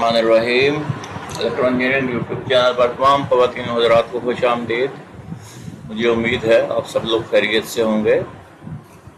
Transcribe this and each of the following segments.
बिस्मिल्लाहिर्रहमानिर्रहीम। Electronic engineering YouTube channel पर तमाम ख़वातीन हज़रात को खुश आमदीद। मुझे उम्मीद है आप सब लोग खैरियत से होंगे।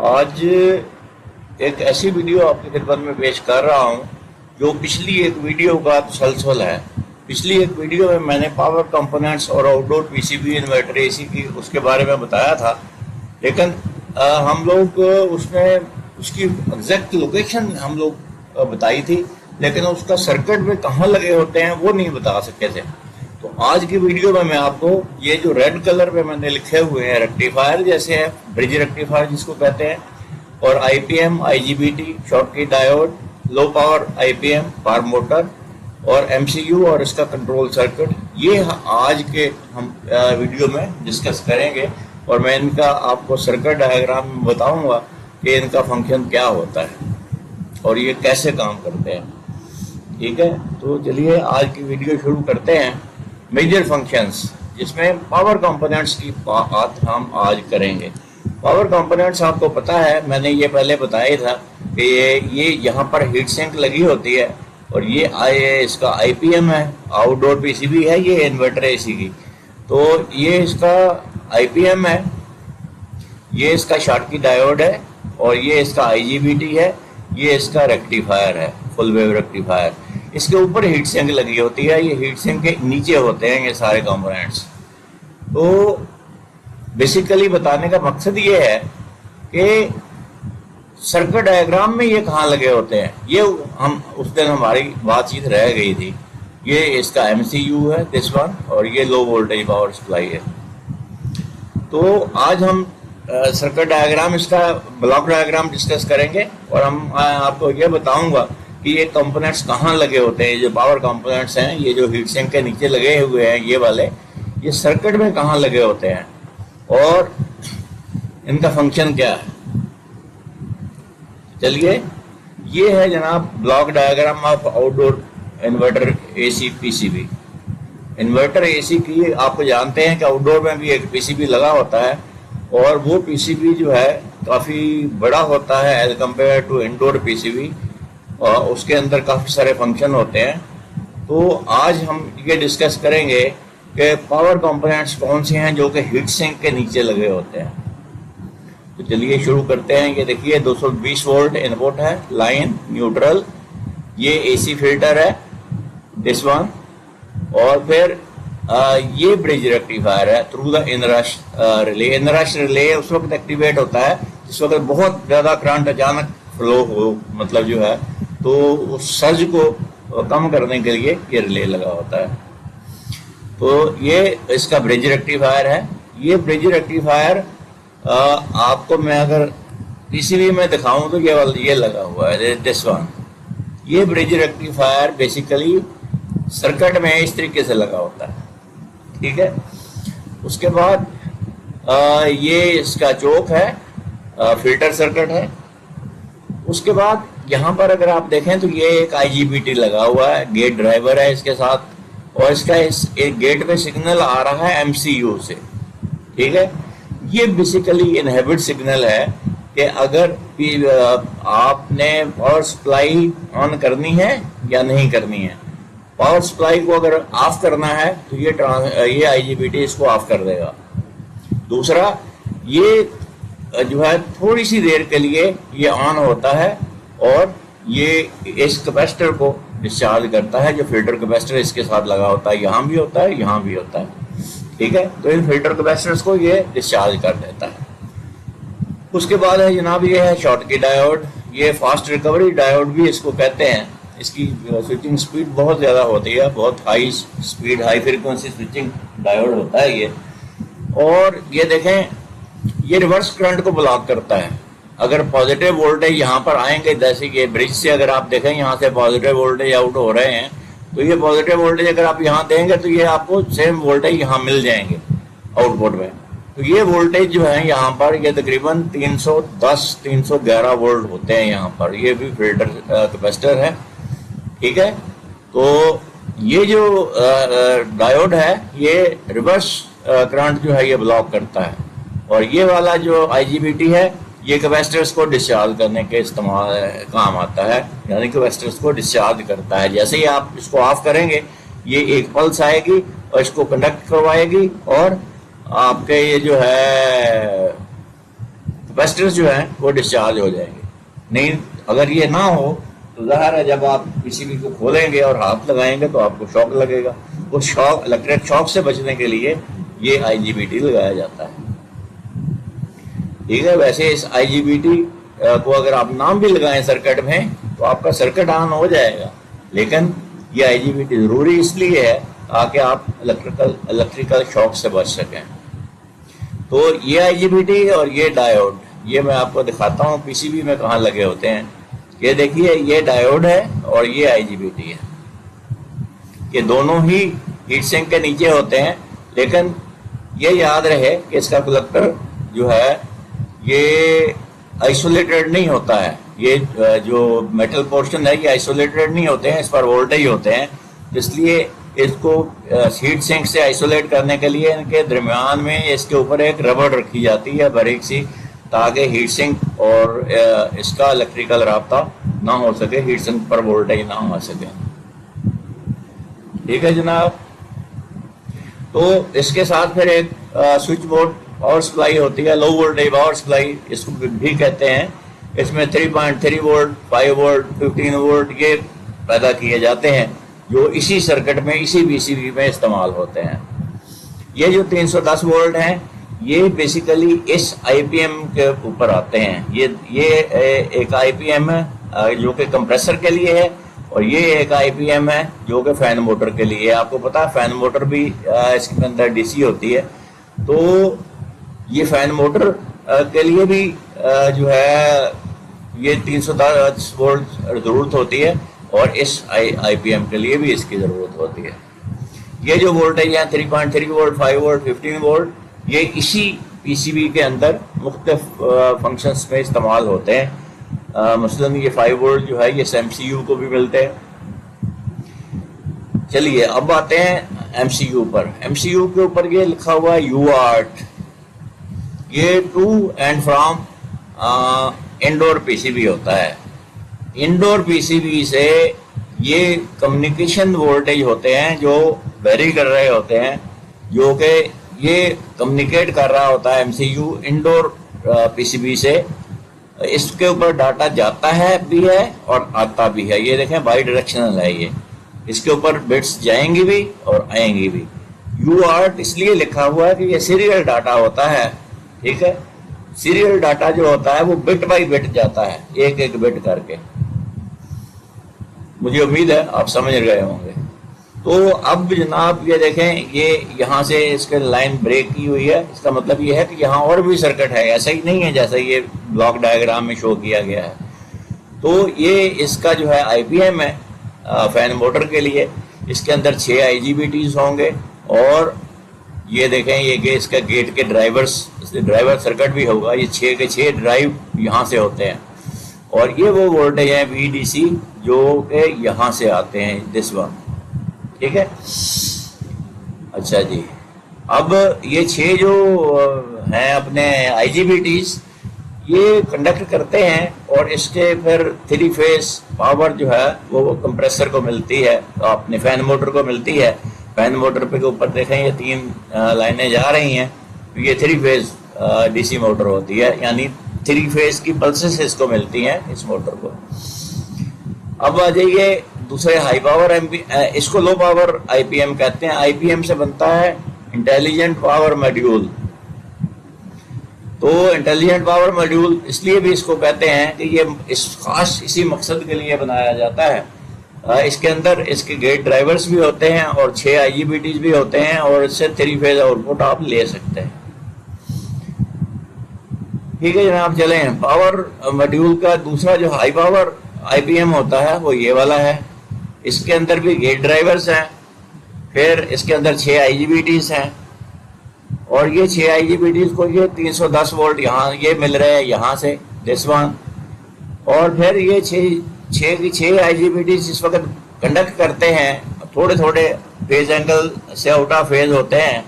आज एक ऐसी वीडियो आपकी खिदमत में पेश कर रहा हूँ जो पिछली एक वीडियो का तसलसल है। पिछली एक वीडियो में मैंने पावर कंपोनेंट्स और आउटडोर पीसीबी इन्वर्टर एसी की उसके बारे में बताया था, लेकिन हम लोग उसमें उसकी एग्जैक्ट लोकेशन हम लोग बताई थी, लेकिन उसका सर्किट में कहाँ लगे होते हैं वो नहीं बता सके थे। तो आज की वीडियो में मैं आपको ये जो रेड कलर पे मैंने लिखे हुए हैं रेक्टिफायर जैसे है, ब्रिज रेक्टिफायर जिसको कहते हैं, और IPM, IGBT, Schottky diode, low power IPM, फार्म मोटर और एमसीयू और इसका कंट्रोल सर्किट, ये आज के हम वीडियो में डिस्कस करेंगे। और मैं इनका आपको सर्किट डायग्राम में बताऊंगा कि इनका फंक्शन क्या होता है और ये कैसे काम करते हैं। ठीक है, तो चलिए आज की वीडियो शुरू करते हैं। मेजर फंक्शंस, जिसमें पावर कंपोनेंट्स की बात हम आज करेंगे। पावर कंपोनेंट्स आपको पता है, मैंने ये पहले बताया था कि ये यहाँ पर हीट सिंक लगी होती है और ये इसका आईपीएम है, आउटडोर पीसीबी है, ये इन्वर्टर एसी की। तो ये इसका आईपीएम है, ये इसका शॉटकी डायोड है और ये इसका आईजीबीटी है, ये इसका रेक्टिफायर है, फुल वेव रेक्टिफायर। इसके ऊपर हीट सिंक लगी होती है, ये हीट सिंक के नीचे होते हैं ये सारे कंपोनेंट्स। तो बेसिकली बताने का मकसद ये है कि सर्किट डायग्राम में ये कहाँ लगे होते हैं। ये हम उस दिन हमारी बातचीत रह गई थी। ये इसका एमसीयू है दिस वन, और ये लो वोल्टेज पावर सप्लाई है। तो आज हम सर्किट डायग्राम, इसका ब्लॉक डायग्राम डिस्कस करेंगे और हम आपको ये बताऊंगा कि ये कंपोनेंट्स कहाँ लगे होते हैं। जो पावर कंपोनेंट्स हैं, ये जो हीट सिंक के नीचे लगे हुए हैं ये वाले, ये सर्किट में कहाँ लगे होते हैं और इनका फंक्शन क्या है। चलिए, ये है जनाब block diagram of outdoor inverter AC PCB. Inverter AC की आपको जानते हैं कि आउटडोर में भी एक पीसीबी लगा होता है और वो पीसीबी जो है काफ़ी बड़ा होता है as compare to indoor PCB, और उसके अंदर काफ़ी सारे फंक्शन होते हैं। तो आज हम ये डिस्कस करेंगे कि पावर कंपोनेंट्स कौन से हैं जो कि हीट सिंक के नीचे लगे होते हैं। तो चलिए शुरू करते हैं। ये देखिए 220 वोल्ट इनपुट है, लाइन न्यूट्रल, ये एसी फिल्टर है दिस वन, और फिर ये ब्रिज रेक्टिफायर है through the inrush relay. Inrush relay उस वक्त एक्टिवेट होता है जिस वक्त बहुत ज़्यादा करंट अचानक फ्लो हो, मतलब जो है, तो उस सर्ज को कम करने के लिए ये रिले लगा होता है। तो ये इसका ब्रिज रेक्टिफायर है। ये ब्रिज रेक्टिफायर आपको मैं अगर पीसीबी में दिखाऊं तो ये लगा हुआ है दिस वन। ये ब्रिज रेक्टिफायर बेसिकली सर्किट में इस तरीके से लगा होता है। ठीक है, उसके बाद ये इसका चोक है, फिल्टर सर्किट है। उसके बाद यहाँ पर अगर आप देखें तो ये एक आईजीबीटी लगा हुआ है, गेट ड्राइवर है इसके साथ, और इसका एक गेट पे सिग्नल आ रहा है एमसीयू से। ठीक है, ये बेसिकली इनहिबिट सिग्नल है कि अगर आपने पावर सप्लाई ऑन करनी है या नहीं करनी है। पावर सप्लाई को अगर ऑफ करना है तो ये आईजीबीटी इसको ऑफ कर देगा। दूसरा, ये जो है थोड़ी सी देर के लिए ये ऑन होता है और ये इस कैपेसिटर को डिस्चार्ज करता है, जो फिल्टर कैपेसिटर इसके साथ लगा होता है, यहाँ भी होता है, यहाँ भी होता है। ठीक है, तो इन फिल्टर कैपेसिटर्स को ये डिस्चार्ज कर देता है। उसके बाद है जनाब, ये है शॉटकी डायोड। ये फास्ट रिकवरी डायोड भी इसको कहते हैं। इसकी स्विचिंग स्पीड बहुत ज़्यादा होती है, बहुत high speed, high frequency switching diode होता है ये। और ये देखें, ये रिवर्स करंट को ब्लॉक करता है। अगर पॉजिटिव वोल्टेज यहाँ पर आएंगे, जैसे कि ब्रिज से अगर आप देखें यहाँ से पॉजिटिव वोल्टेज आउट हो रहे हैं, तो ये पॉजिटिव वोल्टेज अगर आप यहाँ देंगे तो ये आपको सेम वोल्टेज यहाँ मिल जाएंगे आउटपुट में। तो ये वोल्टेज जो है यहाँ पर, ये तकरीबन 310-311 वोल्ट होते हैं यहाँ पर। ये भी फिल्टर कैपेसिटर है। ठीक है, तो ये जो डायोड है ये रिवर्स करंट जो है ये ब्लॉक करता है। और ये वाला जो आईजीबीटी है یہ कैपेसिटर्स को डिस्चार्ज करने के इस्तेमाल काम आता है, यानी कैपेसिटर्स को डिस्चार्ज करता है। जैसे ही आप इसको ऑफ करेंगे ये एक पल्स आएगी और इसको कंडक्ट करवाएगी और आपके ये जो है कैपेसिटर्स जो है वो डिस्चार्ज हो जाएंगे। नहीं अगर ये ना हो तो ज़ाहिर है जब आप पीसीबी को खोलेंगे और हाथ लगाएंगे तो आपको शॉक लगेगा। वो शॉक, इलेक्ट्रिक शॉक से बचने के लिए ये IGBT लगाया जाता है। ठीक है, वैसे इस IGBT को अगर आप नाम भी लगाएं सर्किट में तो आपका सर्किट ऑन हो जाएगा, लेकिन ये IGBT जरूरी इसलिए है ताकि आप इलेक्ट्रिकल शॉक से बच सकें। तो ये IGBT और ये डायोड, ये मैं आपको दिखाता हूँ पीसीबी में कहाँ लगे होते हैं। ये देखिए ये डायोड है और ये IGBT है। ये दोनों ही हीट सिंक के नीचे होते हैं, लेकिन ये याद रहे कि इसका कलेक्टर जो है ये आइसोलेटेड नहीं होता है। ये जो मेटल पोर्शन है ये आइसोलेटेड नहीं होते हैं, इस पर वोल्टेज होते हैं, इसलिए इसको हीट सिंक से आइसोलेट करने के लिए इनके दरमियान में इसके ऊपर एक रबड़ रखी जाती है बारीक सी, ताकि हीट सिंक और इसका इलेक्ट्रिकल राब्ता ना हो सके, हीट सिंक पर वोल्टेज ना आ सके। ठीक है जनाब। तो इसके साथ फिर एक स्विच बोर्ड पावर सप्लाई होती है, लो वोल्टेज पावर सप्लाई इसको भी कहते हैं। इसमें 3.3 वोल्ट, 5 वोल्ट, 15 वोल्ट ये पैदा किए जाते हैं जो इसी सर्किट में, इसी पीसीबी में इस्तेमाल होते हैं। ये जो 310 वोल्ट हैं ये बेसिकली इस IPM के ऊपर आते हैं। ये एक IPM है जो कि कंप्रेसर के लिए है, और ये एक IPM है जो कि फैन मोटर के लिए है। आपको पता है फैन मोटर भी इसके अंदर DC होती है, तो ये फैन मोटर के लिए भी जो है ये 310 वोल्ट ज़रूरत होती है, और इस IPM के लिए भी इसकी ज़रूरत होती है। ये जो वोल्टेज है 3.3 वोल्ट, 5 वोल्ट, 15 वोल्ट, ये इसी पीसीबी के अंदर मुख्तलिफ फंक्शंस में इस्तेमाल होते हैं। मसलन ये 5 वोल्ट जो है ये MCU को भी मिलते हैं। चलिए अब आते हैं MCU पर। MCU के ऊपर ये लिखा हुआ है UART। ये to and from indoor PCB होता है। इंडोर पीसीबी से ये कम्युनिकेशन वोल्टेज होते हैं जो वेरी कर रहे होते हैं, जो कि ये कम्युनिकेट कर रहा होता है MCU इंडोर पीसीबी से। इसके ऊपर डाटा जाता है भी है और आता भी है। ये देखें बाई डायरेक्शनल है ये, इसके ऊपर बिट्स जाएंगी भी और आएंगी भी। UART इसलिए लिखा हुआ है कि ये सीरियल डाटा होता है। ठीक है, सीरियल डाटा जो होता है वो बिट बाई बिट जाता है, एक एक बिट करके। मुझे उम्मीद है आप समझ गए होंगे। तो अब जनाब ये देखें, ये यहाँ से इसके लाइन ब्रेक की हुई है, इसका मतलब ये है कि यहाँ और भी सर्किट है, ऐसा ही नहीं है जैसा ये ब्लॉक डायग्राम में शो किया गया है। तो ये इसका जो है IPM है फैन मोटर के लिए। इसके अंदर 6 IGBTs होंगे, और ये देखें ये कि इसका गेट के ड्राइवर सर्किट भी होगा। ये 6 के 6 ड्राइव यहाँ से होते हैं, और ये वो वोल्टेज है VDC जो कि यहाँ से आते हैं, दिस वन। ठीक है, अच्छा जी। अब ये 6 जो हैं अपने IGBTs ये कंडक्ट करते हैं, और इसके फिर 3 फेज पावर जो है वो कंप्रेसर को मिलती है, तो अपने फैन मोटर को मिलती है। फैन मोटर पे के ऊपर देखें ये 3 लाइनें जा रही हैं, तो ये 3 फेज DC मोटर होती है, यानी 3 फेज की पल्सेस इसको मिलती हैं इस मोटर को। अब आ जाइए दूसरे हाई पावर इसको लो पावर IPM कहते हैं। IPM से बनता है इंटेलिजेंट पावर मॉड्यूल। तो इंटेलिजेंट पावर मॉड्यूल इसलिए भी इसको कहते हैं कि ये खास इसी मकसद के लिए बनाया जाता है। इसके अंदर इसके गेट ड्राइवर्स भी होते हैं और 6 IGBTs भी होते हैं, और इससे 3 फेज आउटपुट आप ले सकते हैं। ठीक है जनाब, चलें पावर मॉड्यूल का दूसरा जो हाई पावर IPM होता है वो ये वाला है। इसके अंदर भी गेट ड्राइवर्स हैं, फिर इसके अंदर 6 IGBTs हैं, और ये 6 IGBTs को ये 310 वोल्ट यहाँ ये मिल रहे हैं यहाँ से, दिस वन। और फिर ये 6 IGBTs इस वक्त कंडक्ट करते हैं, थोड़े थोड़े फेज एंगल से आउट ऑफ फेज होते हैं।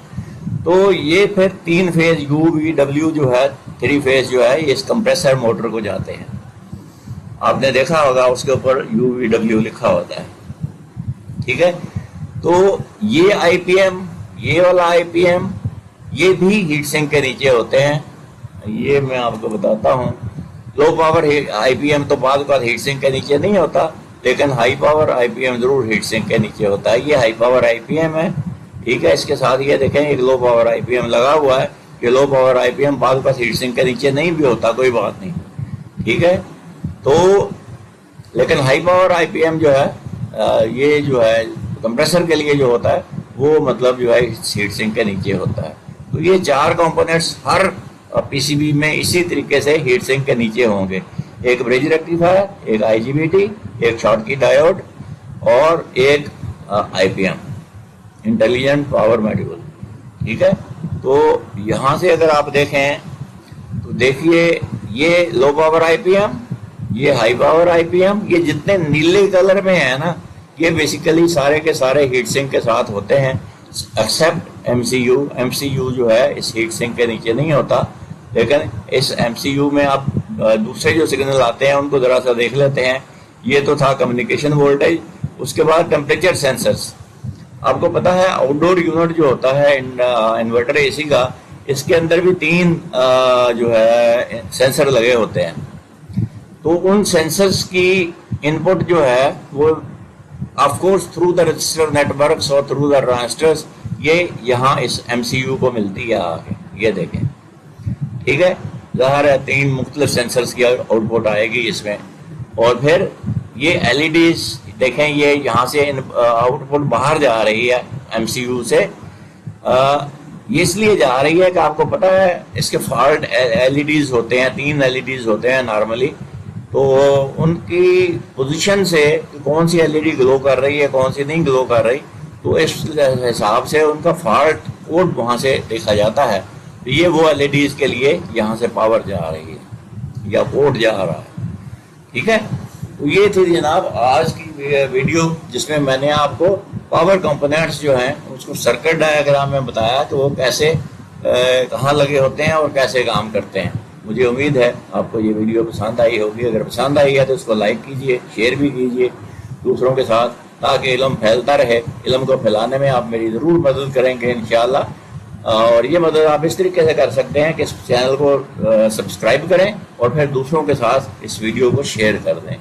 तो ये फिर 3 फेज UVW जो है 3 फेज जो है ये इस कंप्रेसर मोटर को जाते हैं। आपने देखा होगा उसके ऊपर UVW लिखा होता है, ठीक है। तो ये IPM, ये वाला IPM, ये भी हीट सिंक के नीचे होते हैं। ये मैं आपको बताता हूँ, लो पावर IPM तो बाद हीट सिंक के नीचे नहीं होता, लेकिन हाई पावर IPM जरूर हीट सिंक के नीचे होता है। ये हाई पावर IPM है, ठीक है। इसके साथ ये देखें एक लो पावर IPM लगा हुआ है। ये लो पावर IPM बाद हीट सिंक के नीचे नहीं भी होता, कोई बात नहीं, ठीक है। तो लेकिन हाई पावर IPM जो है ये जो है कंप्रेसर के लिए जो होता है वो मतलब जो है हीट सिंक के नीचे होता है। तो ये 4 कंपोनेंट्स हर PCB में इसी तरीके से हीट सिंक के नीचे होंगे। एक ब्रिज रेक्टिफायर, एक IGBT, एक शॉर्टकी डायोड और एक IPM, इंटेलिजेंट पावर मॉड्यूल, ठीक है। तो यहाँ से अगर आप देखें तो देखिए ये लो पावर IPM, ये हाई पावर IPM, ये जितने नीले कलर में है ना, ये बेसिकली सारे के सारे हीट सिंक के साथ होते हैं, एक्सेप्ट MCU जो है इस हीट सिंक के नीचे नहीं होता। लेकिन इस MCU में आप दूसरे जो सिग्नल आते हैं उनको जरा सा देख लेते हैं। ये तो था कम्युनिकेशन वोल्टेज, उसके बाद टेम्परेचर सेंसर्स। आपको पता है आउटडोर यूनिट जो होता है इन्वर्टर AC का, इसके अंदर भी 3 जो है सेंसर लगे होते हैं। तो उन सेंसर्स की इनपुट जो है वो of course through the register networks और थ्रू द ट्रांजिस्टर्स ये यहाँ इस MCU को मिलती है आगे, ये देखें, ठीक है। ज़ाहिर है 3 मुख्तलिफ सेंसर्स की आउटपुट आएगी इसमें। और फिर ये LEDs देखें, ये यहाँ से आउटपुट बाहर जा रही है MCU से। ये इसलिए जा रही है कि आपको पता है इसके फॉल्ट LEDs होते हैं, 3 LEDs होते हैं नॉर्मली। तो उनकी पोजीशन से कौन सी LED ग्लो कर रही है, कौन सी नहीं ग्लो कर रही, तो इस हिसाब से उनका फॉल्ट कोड वहाँ से देखा जाता है। तो ये वो LEDs के लिए यहाँ से पावर जा रही है या कोड जा रहा है, ठीक है। तो ये थी जनाब आज की वीडियो जिसमें मैंने आपको पावर कंपोनेंट्स जो हैं उसको सर्किट डायग्राम में बताया कि वो कैसे कहाँ लगे होते हैं और कैसे काम करते हैं। मुझे उम्मीद है आपको ये वीडियो पसंद आई होगी। अगर पसंद आई है तो उसको लाइक कीजिए, शेयर भी कीजिए दूसरों के साथ, ताकि इल्म फैलता रहे। इल्म को फैलाने में आप मेरी ज़रूर मदद करेंगे इंशाअल्लाह। और ये मदद आप इस तरीके से कर सकते हैं कि इस चैनल को सब्सक्राइब करें और फिर दूसरों के साथ इस वीडियो को शेयर कर दें।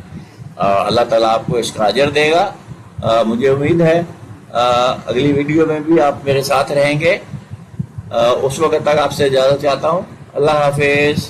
अल्लाह ताला आपको इसका अजर देगा। मुझे उम्मीद है अगली वीडियो में भी आप मेरे साथ रहेंगे। उस वक्त तक आपसे इजाज़त चाहता हूँ। अल्लाह हाफिज़।